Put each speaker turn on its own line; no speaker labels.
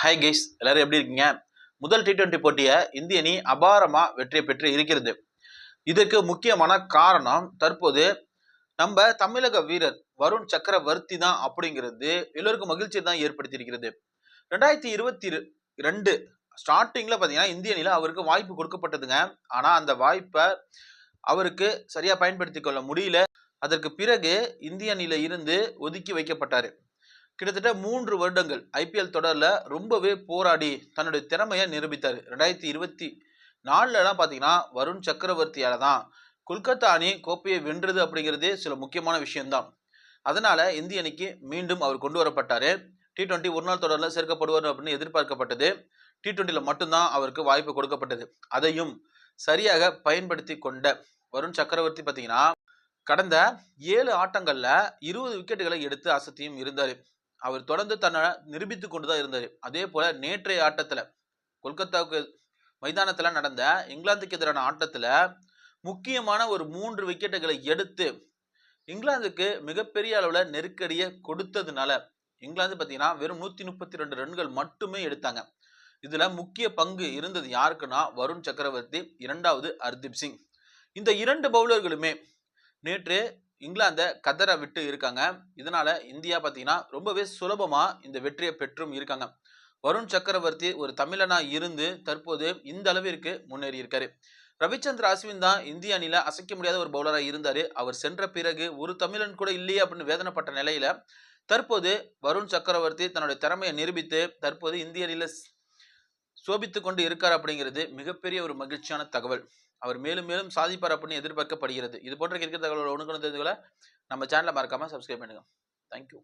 Hi guys, எல்லாரும் எப்படி இருக்கீங்க? முதல் T20 போட்டியை இந்திய அணி அபாரமா வெற்றி பெற்று இருக்கிறது. இதற்கு முக்கியமான காரணம் தற்போது நம்ம தமிழக வீரர் வருண் சக்கரவர்த்தி தான் அப்படிங்கிறது எல்லோருக்கும் மகிழ்ச்சியை தான் ஏற்படுத்தி இருக்கிறது. 2022 ஸ்டார்டிங்ல பாத்தீங்கன்னா இந்திய அணியில அவருக்கு வாய்ப்பு கொடுக்கப்பட்டதுங்க. ஆனா அந்த வாய்ப்பை அவருக்கு சரியா பயன்படுத்திக் கொள்ள முடியல. அதற்கு பிறகு இந்திய அணியில இருந்து ஒதுக்கி வைக்கப்பட்டாரு. கிட்டத்தட்ட 3 வருடங்கள் ஐபிஎல் தொடர்ல ரொம்பவே போராடி தன்னுடைய திறமையை நிரூபித்தார். 2024 பாத்தீங்கன்னா வருண் சக்கரவர்த்தியால தான் கொல்கத்தா அணி கோப்பையை வென்றது அப்படிங்கிறதே சில முக்கியமான விஷயம்தான். அதனால இந்திய அணிக்கு மீண்டும் அவர் கொண்டு வரப்பட்டாரு. T20 ஒரு நாள் தொடர்ல சேர்க்கப்படுவார் அப்படின்னு எதிர்பார்க்கப்பட்டது. T20ல மட்டும்தான் அவருக்கு வாய்ப்பு கொடுக்கப்பட்டது. அதையும் சரியாக பயன்படுத்தி கொண்ட வருண் சக்கரவர்த்தி பாத்தீங்கன்னா கடந்த 7 ஆட்டங்கள்ல 20 விக்கெட்டுகளை எடுத்து அசத்தியும் இருந்தாரு. அவர் தொடர்ந்து தன்னை நிரூபித்துக் கொண்டுதான் இருந்தாரு. அதே போல நேற்றைய ஆட்டத்துல கொல்கத்தாவுக்கு மைதானத்துல நடந்த இங்கிலாந்துக்கு எதிரான ஆட்டத்துல முக்கியமான ஒரு 3 விக்கெட்டுகளை எடுத்து இங்கிலாந்துக்கு மிகப்பெரிய அளவுல நெருக்கடியை கொடுத்ததுனால இங்கிலாந்து பாத்தீங்கன்னா வெறும் 132 ரன்கள் மட்டுமே எடுத்தாங்க. இதுல முக்கிய பங்கு இருந்தது யாருக்குன்னா வருண் சக்கரவர்த்தி, இரண்டாவது ஹர்தீப் சிங். இந்த 2 பவுலர்களுமே நேற்று இங்கிலாந்தை கதற விட்டு இருக்காங்க. இதனால இந்தியா பாத்தீங்கன்னா ரொம்பவே சுலபமா இந்த வெற்றியை பெற்றும் இருக்காங்க. வருண் சக்கரவர்த்தி ஒரு தமிழனா இருந்து தற்போது இந்த அளவிற்கு முன்னேறி இருக்காரு. ரவிச்சந்திர அஸ்வின் தான் இந்திய அணியில அசைக்க முடியாத ஒரு பவுலரா இருந்தாரு. அவர் சென்ற பிறகு ஒரு தமிழன் கூட இல்லையே அப்படின்னு வேதனைப்பட்ட நிலையில தற்போது வருண் சக்கரவர்த்தி தன்னுடைய திறமையை நிரூபித்து தற்போது இந்திய அணியில சோபித்துக் கொண்டு இருக்கார் அப்படிங்கிறது மிகப்பெரிய ஒரு மகிழ்ச்சியான தகவல். அவர் மேலும் மேலும் சாதிப்பார் அப்படின்னு எதிர்பார்க்கப்படுகிறது. இது போன்ற கிரிக்கெட் தகவல்கள் உடனுக்குடன் தெரிந்து கொள்ள நம்ம சேனலை மறக்காம சப்ஸ்கிரைப் பண்ணுங்க. தேங்க்யூ.